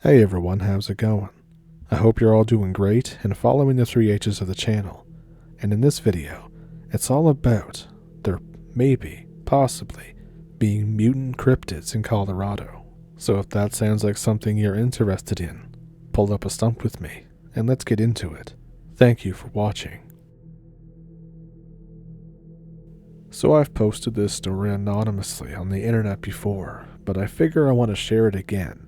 Hey everyone, how's it going? I hope you're all doing great and following the 3H's of the channel. And in this video, it's all about there maybe, possibly, being mutant cryptids in Colorado. So if that sounds like something you're interested in, pull up a stump with me and let's get into it. Thank you for watching. So I've posted this story anonymously on the internet before, but I figure I want to share it again.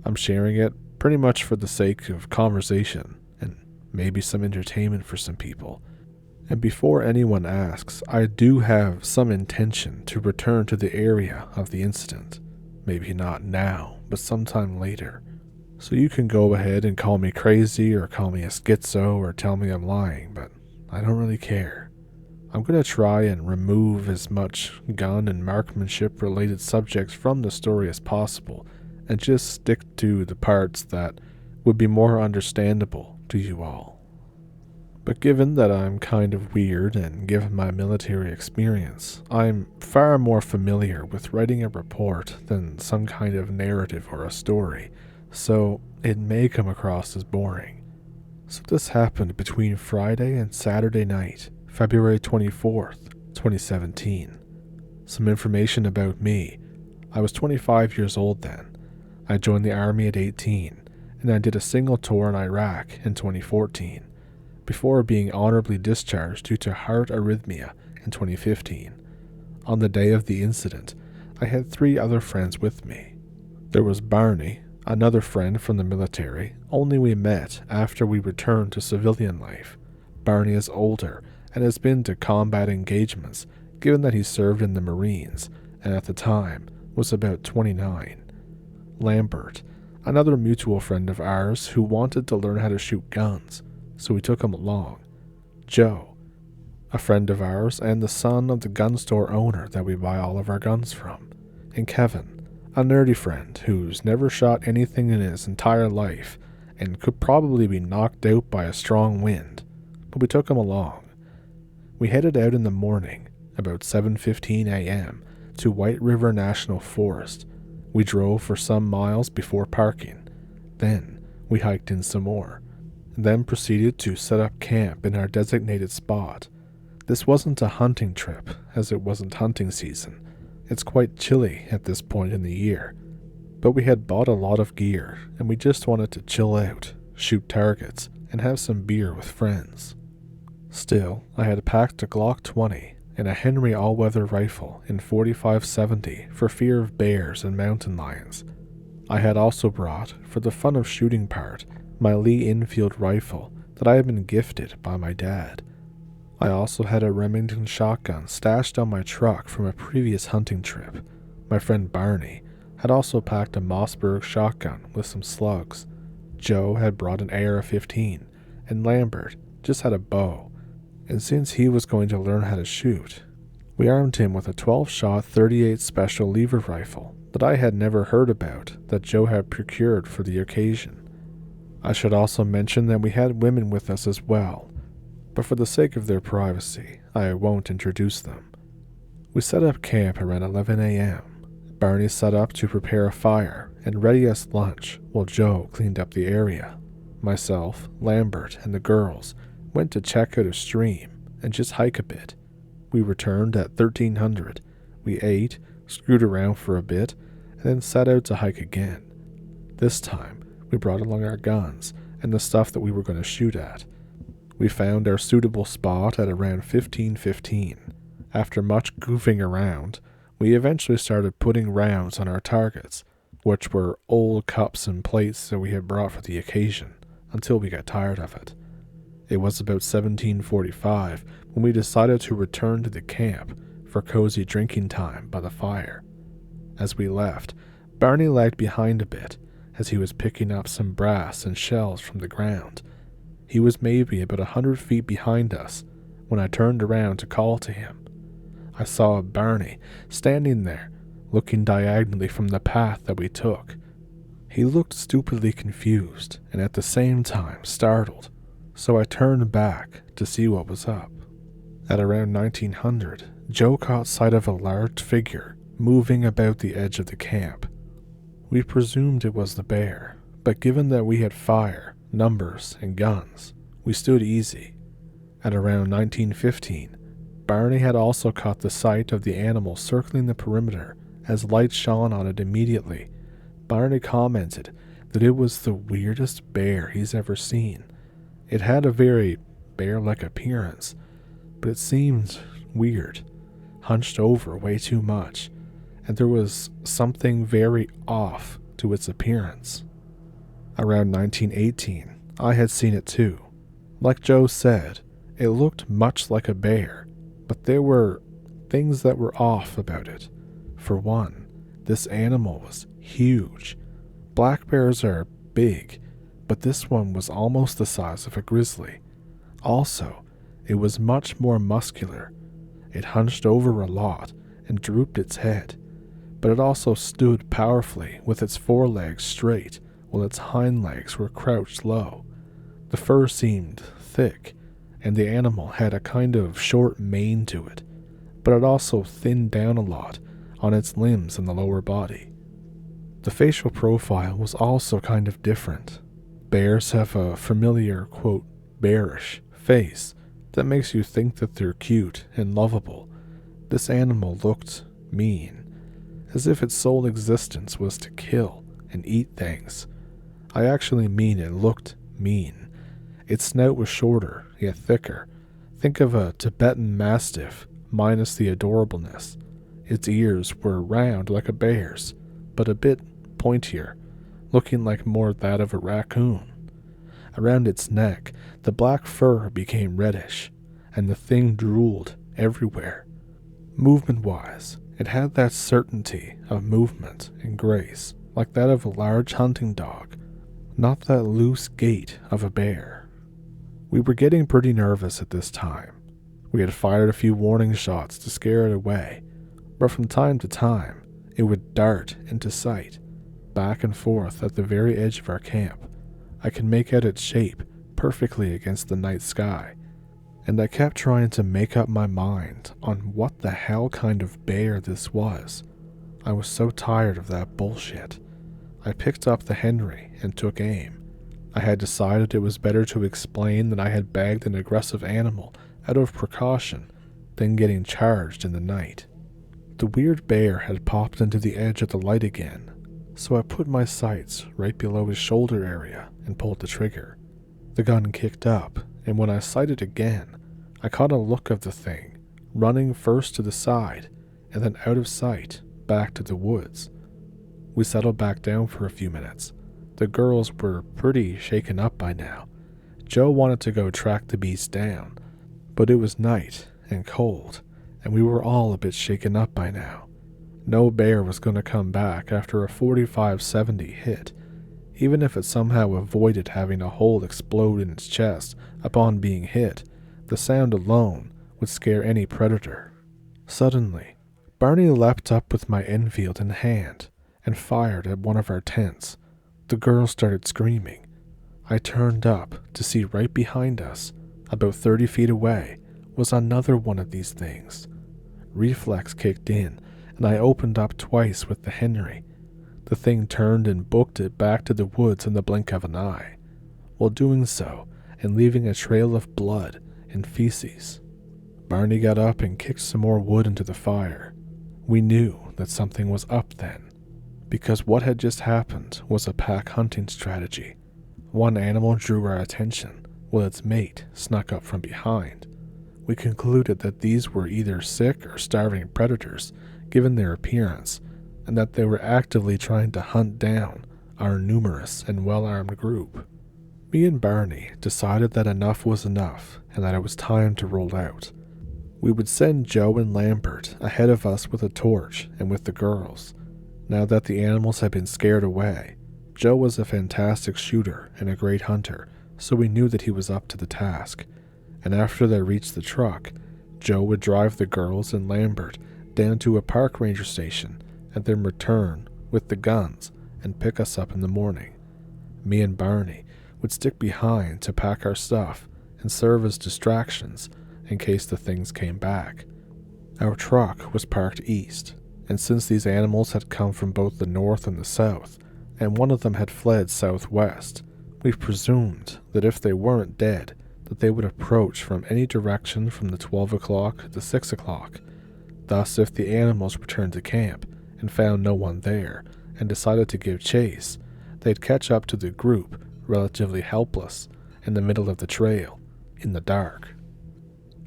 I'm sharing it pretty much for the sake of conversation and maybe some entertainment for some people. And before anyone asks, I do have some intention to return to the area of the incident. Maybe not now, but sometime later. So you can go ahead and call me crazy or call me a schizo or tell me I'm lying, but I don't really care. I'm going to try and remove as much gun and marksmanship related subjects from the story as possible and just stick to the parts that would be more understandable to you all. But given that I'm kind of weird and given my military experience, I'm far more familiar with writing a report than some kind of narrative or a story, so it may come across as boring. So this happened between Friday and Saturday night, February 24th, 2017. Some information about me. I was 25 years old then. I joined the army at 18, and I did a single tour in Iraq in 2014, before being honorably discharged due to heart arrhythmia in 2015. On the day of the incident, I had 3 other friends with me. There was Barney, another friend from the military, only we met after we returned to civilian life. Barney is older and has been to combat engagements, given that he served in the Marines, and at the time was about 29. Lambert, another mutual friend of ours who wanted to learn how to shoot guns, so we took him along. Joe, a friend of ours and the son of the gun store owner that we buy all of our guns from. And Kevin, a nerdy friend who's never shot anything in his entire life and could probably be knocked out by a strong wind, but we took him along. We headed out in the morning, about 7:15 a.m., to White River National Forest. We drove for some miles before parking. Then we hiked in some more, and then proceeded to set up camp in our designated spot. This wasn't a hunting trip, as it wasn't hunting season. It's quite chilly at this point in the year, but we had bought a lot of gear, and we just wanted to chill out, shoot targets, and have some beer with friends. Still, I had packed a Glock 20 and a Henry all-weather rifle in 45-70 for fear of bears and mountain lions. I had also brought, for the fun of shooting part, my Lee Enfield rifle that I had been gifted by my dad. I also had a Remington shotgun stashed on my truck from a previous hunting trip. My friend Barney had also packed a Mossberg shotgun with some slugs. Joe had brought an AR-15, and Lambert just had a bow. And since he was going to learn how to shoot, we armed him with a 12-shot 38 Special Lever rifle that I had never heard about that Joe had procured for the occasion. I should also mention that we had women with us as well, but for the sake of their privacy, I won't introduce them. We set up camp around 11 a.m. Barney set up to prepare a fire and ready us lunch while Joe cleaned up the area. Myself, Lambert, and the girls went to check out a stream and just hike a bit. We returned at 1300. We ate, screwed around for a bit, and then set out to hike again. This time, we brought along our guns and the stuff that we were going to shoot at. We found our suitable spot at around 15:15. After much goofing around, we eventually started putting rounds on our targets, which were old cups and plates that we had brought for the occasion, until we got tired of it. It was about 17:45 when we decided to return to the camp for cozy drinking time by the fire. As we left, Barney lagged behind a bit as he was picking up some brass and shells from the ground. He was maybe about 100 feet behind us when I turned around to call to him. I saw Barney standing there, looking diagonally from the path that we took. He looked stupidly confused and at the same time startled, so I turned back to see what was up. At around 1900, Joe caught sight of a large figure moving about the edge of the camp. We presumed it was the bear, but given that we had fire, numbers, and guns, we stood easy. At around 1915, Barney had also caught the sight of the animal circling the perimeter as light shone on it immediately. Barney commented that it was the weirdest bear he's ever seen. It had a very bear-like appearance, but it seemed weird, hunched over way too much, and there was something very off to its appearance. Around 1918, I had seen it too. Like Joe said, it looked much like a bear, but there were things that were off about it. For one, this animal was huge. Black bears are big, but this one was almost the size of a grizzly. Also, it was much more muscular. It hunched over a lot and drooped its head, but it also stood powerfully with its forelegs straight while its hind legs were crouched low. The fur seemed thick, and the animal had a kind of short mane to it, but it also thinned down a lot on its limbs and the lower body. The facial profile was also kind of different. Bears have a familiar, quote, bearish face that makes you think that they're cute and lovable. This animal looked mean, as if its sole existence was to kill and eat things. I actually mean it looked mean. Its snout was shorter, yet thicker. Think of a Tibetan Mastiff, minus the adorableness. Its ears were round like a bear's, but a bit pointier, looking like more that of a raccoon. Around its neck, the black fur became reddish, and the thing drooled everywhere. Movement-wise, it had that certainty of movement and grace, like that of a large hunting dog, not that loose gait of a bear. We were getting pretty nervous at this time. We had fired a few warning shots to scare it away, but from time to time, it would dart into sight, back and forth at the very edge of our camp. I could make out its shape perfectly against the night sky, and I kept trying to make up my mind on what the hell kind of bear this was. I was so tired of that bullshit. I picked up the Henry and took aim. I had decided it was better to explain that I had bagged an aggressive animal out of precaution than getting charged in the night. The weird bear had popped into the edge of the light again, so I put my sights right below his shoulder area and pulled the trigger. The gun kicked up, and when I sighted again, I caught a look of the thing, running first to the side, and then out of sight, back to the woods. We settled back down for a few minutes. The girls were pretty shaken up by now. Joe wanted to go track the beast down, but it was night and cold, and we were all a bit shaken up by now. No bear was going to come back after a 45-70 hit, even if it somehow avoided having a hole explode in its chest upon being hit. The sound alone would scare any predator. Suddenly, Barney leapt up with my Enfield in hand and fired at one of our tents. The girls started screaming. I turned up to see right behind us, about 30 feet away, was another one of these things. Reflex kicked in, and I opened up twice with the Henry. The thing turned and booked it back to the woods in the blink of an eye, while doing so and leaving a trail of blood and feces. Barney got up and kicked some more wood into the fire. We knew that something was up then, because what had just happened was a pack hunting strategy. One animal drew our attention, while its mate snuck up from behind. We concluded that these were either sick or starving predators, given their appearance, and that they were actively trying to hunt down our numerous and well-armed group. Me and Barney decided that enough was enough, and that it was time to roll out. We would send Joe and Lambert ahead of us with a torch and with the girls. Now that the animals had been scared away, Joe was a fantastic shooter and a great hunter, so we knew that he was up to the task. And after they reached the truck, Joe would drive the girls and Lambert down to a park ranger station and then return with the guns and pick us up in the morning. Me and Barney would stick behind to pack our stuff and serve as distractions in case the things came back. Our truck was parked east, and since these animals had come from both the north and the south, and one of them had fled southwest. We presumed that if they weren't dead, that they would approach from any direction from the 12 o'clock to 6 o'clock. Thus, if the animals returned to camp and found no one there and decided to give chase, they'd catch up to the group, relatively helpless, in the middle of the trail, in the dark.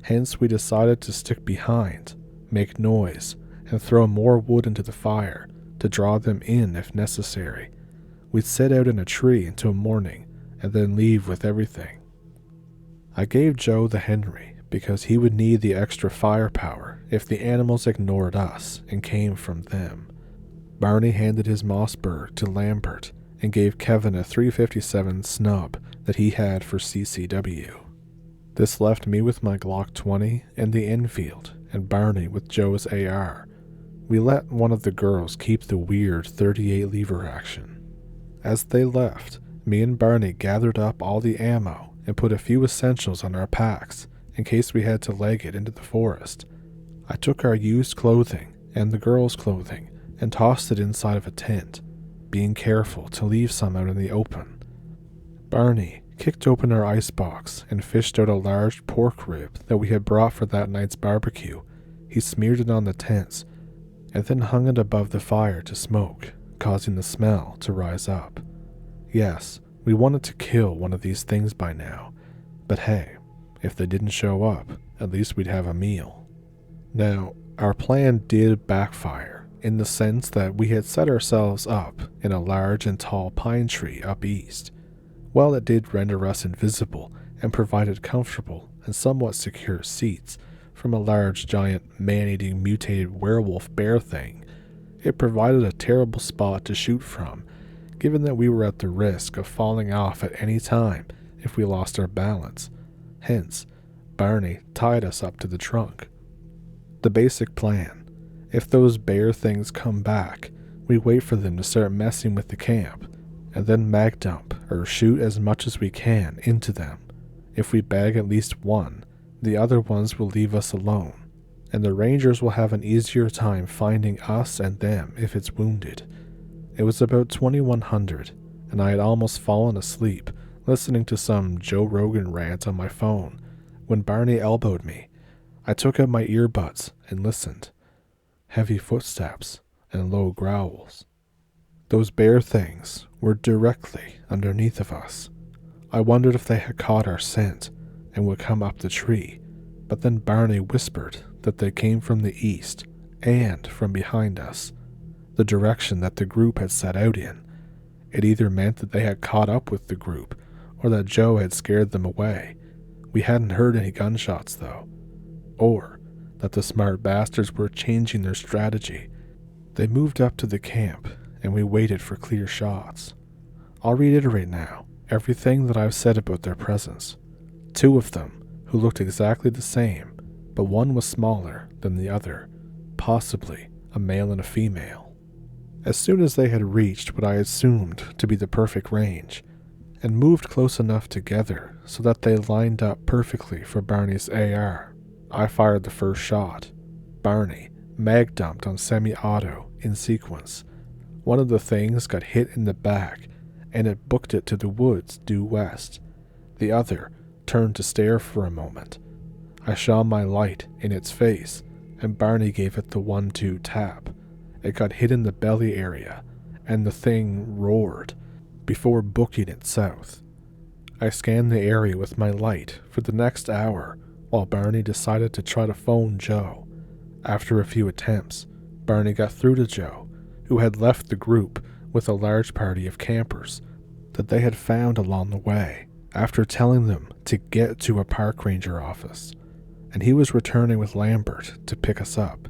Hence, we decided to stick behind, make noise, and throw more wood into the fire to draw them in if necessary. We'd sit out in a tree until morning and then leave with everything. I gave Joe the Henry because he would need the extra firepower if the animals ignored us and came from them. Barney handed his Mossberg to Lambert and gave Kevin a .357 snub that he had for CCW. This left me with my Glock 20 and the Enfield, and Barney with Joe's AR. We let one of the girls keep the weird 38 lever action. As they left, me and Barney gathered up all the ammo and put a few essentials on our packs in case we had to leg it into the forest. I took our used clothing and the girls' clothing and tossed it inside of a tent, being careful to leave some out in the open. Barney kicked open our icebox and fished out a large pork rib that we had brought for that night's barbecue. He smeared it on the tents and then hung it above the fire to smoke, causing the smell to rise up. Yes, we wanted to kill one of these things by now, but hey, if they didn't show up, at least we'd have a meal. Now, our plan did backfire, in the sense that we had set ourselves up in a large and tall pine tree up east. While it did render us invisible and provided comfortable and somewhat secure seats from a large, giant, man-eating, mutated werewolf bear thing, it provided a terrible spot to shoot from, given that we were at the risk of falling off at any time if we lost our balance. Hence, Barney tied us up to the trunk. The basic plan: if those bear things come back, we wait for them to start messing with the camp, and then mag dump or shoot as much as we can into them. If we bag at least one, the other ones will leave us alone, and the rangers will have an easier time finding us and them if it's wounded. It was about 2100, and I had almost fallen asleep listening to some Joe Rogan rant on my phone when Barney elbowed me. I took out my earbuds and listened. Heavy footsteps and low growls. Those bear things were directly underneath of us. I wondered if they had caught our scent and would come up the tree, but then Barney whispered that they came from the east and from behind us, the direction that the group had set out in. It either meant that they had caught up with the group or that Joe had scared them away. We hadn't heard any gunshots though. Or that the smart bastards were changing their strategy. They moved up to the camp and we waited for clear shots. I'll reiterate now everything that I've said about their presence. Two of them, who looked exactly the same, but one was smaller than the other, possibly a male and a female. As soon as they had reached what I assumed to be the perfect range, and moved close enough together so that they lined up perfectly for Barney's AR, I fired the first shot. Barney mag dumped on semi-auto in sequence. One of the things got hit in the back, and it booked it to the woods due west. The other turned to stare for a moment. I shone my light in its face, and Barney gave it the 1-2 tap. It got hit in the belly area, and the thing roared before booking it south. I scanned the area with my light for the next hour while Barney decided to try to phone Joe. After a few attempts, Barney got through to Joe, who had left the group with a large party of campers that they had found along the way after telling them to get to a park ranger office, and he was returning with Lambert to pick us up.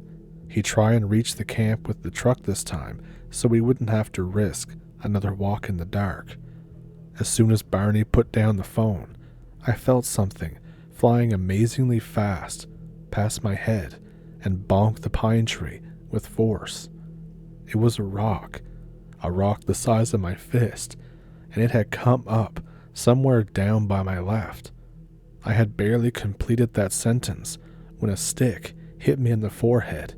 He'd try and reach the camp with the truck this time so we wouldn't have to risk another walk in the dark. As soon as Barney put down the phone, I felt something flying amazingly fast past my head and bonked the pine tree with force. It was a rock the size of my fist, and it had come up somewhere down by my left. I had barely completed that sentence when a stick hit me in the forehead.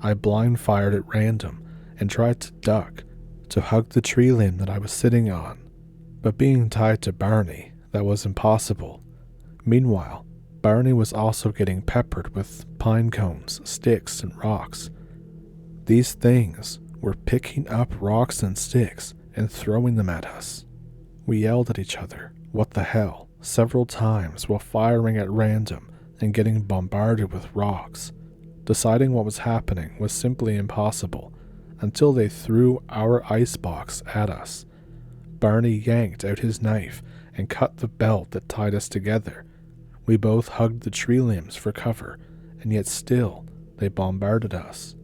I blind fired at random and tried to duck, to hug the tree limb that I was sitting on, but being tied to Barney, that was impossible. Meanwhile, Barney was also getting peppered with pine cones, sticks, and rocks. These things were picking up rocks and sticks and throwing them at us. We yelled at each other, "What the hell?" several times while firing at random and getting bombarded with rocks. Deciding what was happening was simply impossible until they threw our icebox at us. Barney yanked out his knife and cut the belt that tied us together. We both hugged the tree limbs for cover, and yet still they bombarded us.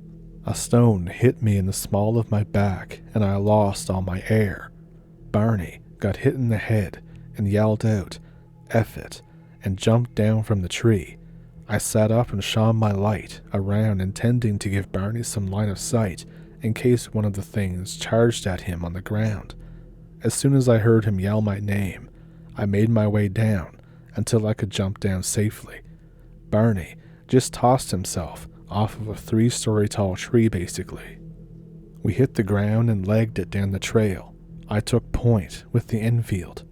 A stone hit me in the small of my back, and I lost all my air. Barney got hit in the head and yelled out, "F it," and jumped down from the tree. I sat up and shone my light around, intending to give Barney some line of sight in case one of the things charged at him on the ground. As soon as I heard him yell my name, I made my way down until I could jump down safely. Barney just tossed himself off of a 3-story tall tree basically. We hit the ground and legged it down the trail. I took point with the infield,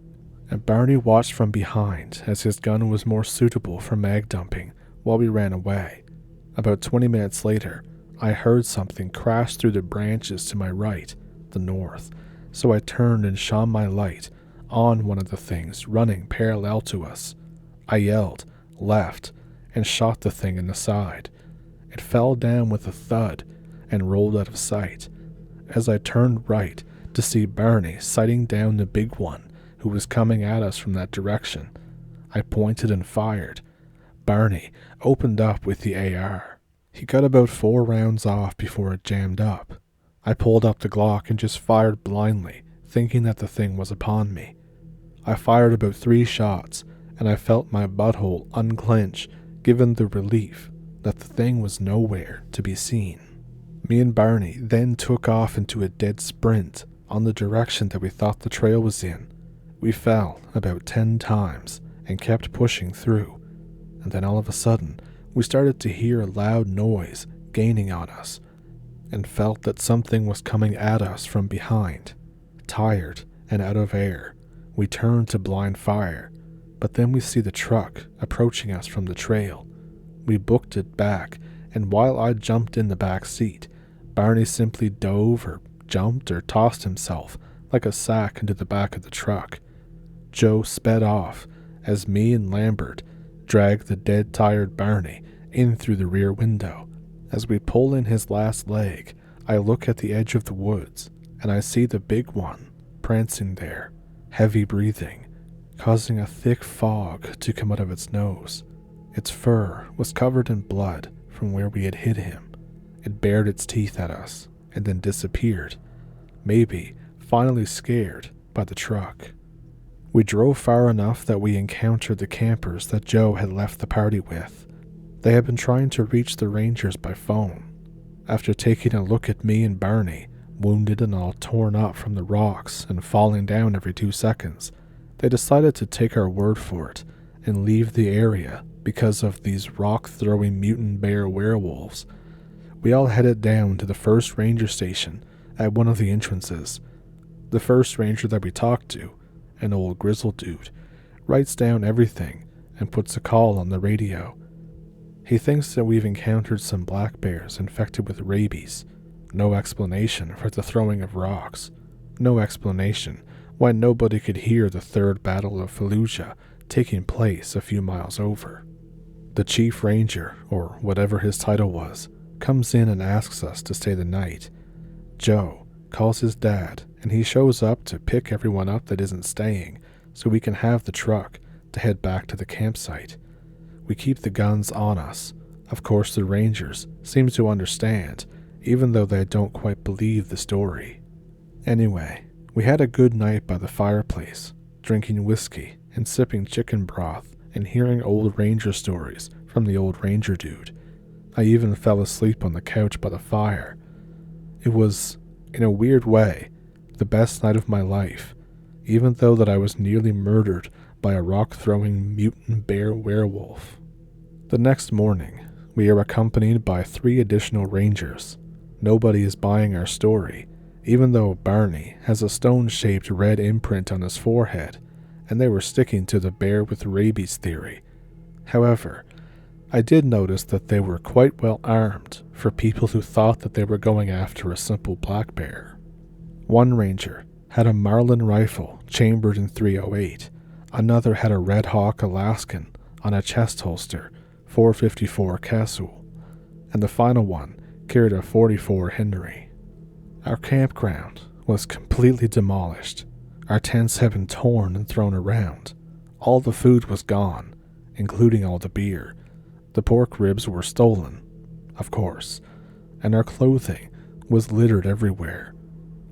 and Barney watched from behind as his gun was more suitable for mag dumping while we ran away. About 20 minutes later, I heard something crash through the branches to my right, the north, so I turned and shone my light on one of the things running parallel to us. I yelled, "Left," and shot the thing in the side. It fell down with a thud and rolled out of sight. As I turned right to see Barney sighting down the big one who was coming at us from that direction, I pointed and fired. Barney opened up with the AR. He got about 4 rounds off before it jammed up. I pulled up the Glock and just fired blindly, thinking that the thing was upon me. I fired about 3 shots, and I felt my butthole unclench given the relief that the thing was nowhere to be seen. Me and Barney then took off into a dead sprint on the direction that we thought the trail was in. We fell about 10 times and kept pushing through, and then all of a sudden we started to hear a loud noise gaining on us and felt that something was coming at us from behind. Tired and out of air, we turned to blind fire, but then we see the truck approaching us from the trail. We booked it back, and while I jumped in the back seat, Barney simply dove or jumped or tossed himself like a sack into the back of the truck. Joe sped off as me and Lambert dragged the dead tired Barney in through the rear window. As we pull in his last leg, I look at the edge of the woods, and I see the big one prancing there, heavy breathing, causing a thick fog to come out of its nose. Its fur was covered in blood from where we had hit him. It bared its teeth at us, and then disappeared, maybe finally scared by the truck. We drove far enough that we encountered the campers that Joe had left the party with. They had been trying to reach the Rangers by phone. After taking a look at me and Barney, wounded and all torn up from the rocks and falling down every 2 seconds, they decided to take our word for it and leave the area because of these rock-throwing mutant bear werewolves. We all headed down to the first ranger station at one of the entrances. The first ranger that we talked to, an old grizzled dude, writes down everything and puts a call on the radio. He thinks that we've encountered some black bears infected with rabies. No explanation for the throwing of rocks. No explanation why nobody could hear the Third Battle of Fallujah taking place a few miles over. The chief ranger, or whatever his title was, comes in and asks us to stay the night. Joe calls his dad, and he shows up to pick everyone up that isn't staying, so we can have the truck to head back to the campsite. We keep the guns on us. Of course, the Rangers seem to understand, even though they don't quite believe the story. Anyway, we had a good night by the fireplace, drinking whiskey and sipping chicken broth and hearing old Ranger stories from the old Ranger dude. I even fell asleep on the couch by the fire. It was, in a weird way, the best night of my life, even though that I was nearly murdered by a rock-throwing mutant bear werewolf. The next morning, we are accompanied by 3 additional Rangers. Nobody is buying our story, even though Barney has a stone-shaped red imprint on his forehead, and they were sticking to the bear with rabies theory. However, I did notice that they were quite well armed for people who thought that they were going after a simple black bear. One ranger had a Marlin rifle chambered in .308, another had a Red Hawk Alaskan on a chest holster, 454 Casual, and the final one carried a 44 Henry. Our campground was completely demolished. Our tents had been torn and thrown around. All the food was gone, including all the beer. The pork ribs were stolen, of course, and our clothing was littered everywhere.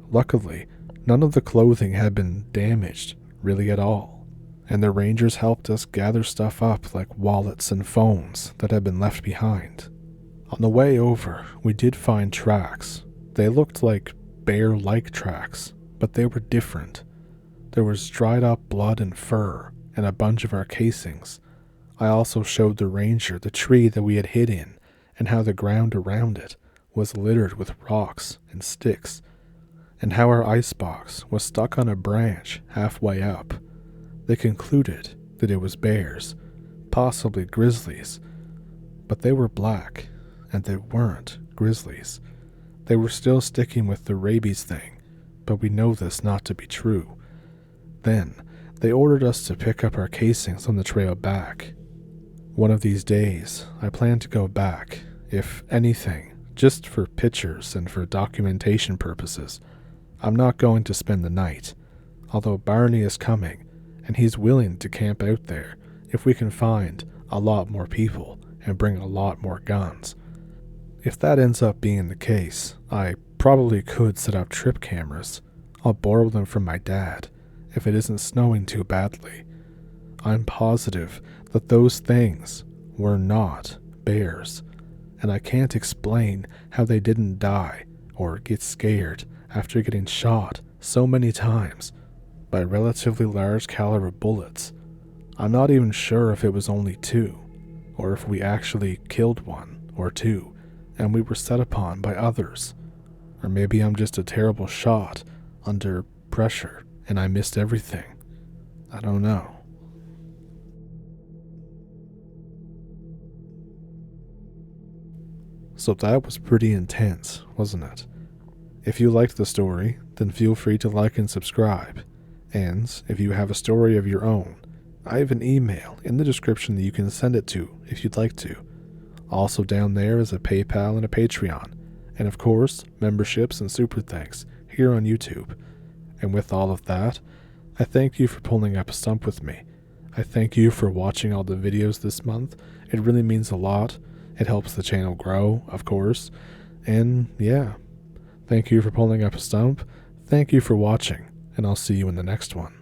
Luckily, none of the clothing had been damaged, really at all, and the rangers helped us gather stuff up like wallets and phones that had been left behind. On the way over, we did find tracks. They looked like bear-like tracks, but they were different. There was dried up blood and fur, and a bunch of our casings. I also showed the ranger the tree that we had hid in, and how the ground around it was littered with rocks and sticks, and how our icebox was stuck on a branch halfway up. They concluded that it was bears, possibly grizzlies, but they were black, and they weren't grizzlies. They were still sticking with the rabies thing, but we know this not to be true. Then, they ordered us to pick up our casings on the trail back. One of these days, I plan to go back, if anything, just for pictures and for documentation purposes. I'm not going to spend the night, although Barney is coming, and he's willing to camp out there if we can find a lot more people and bring a lot more guns. If that ends up being the case, I probably could set up trip cameras. I'll borrow them from my dad, if it isn't snowing too badly. I'm positive that those things were not bears, and I can't explain how they didn't die or get scared after getting shot so many times by relatively large caliber bullets. I'm not even sure if it was only two, or if we actually killed one or two and we were set upon by others. Or maybe I'm just a terrible shot under pressure and I missed everything. I don't know. So that was pretty intense, wasn't it? If you liked the story, then feel free to like and subscribe. And if you have a story of your own, I have an email in the description that you can send it to if you'd like to. Also down there is a PayPal and a Patreon, and of course, memberships and super thanks here on YouTube. And with all of that, I thank you for pulling up a stump with me. I thank you for watching all the videos this month. It really means a lot. It helps the channel grow, of course. And yeah, thank you for pulling up a stump. Thank you for watching, and I'll see you in the next one.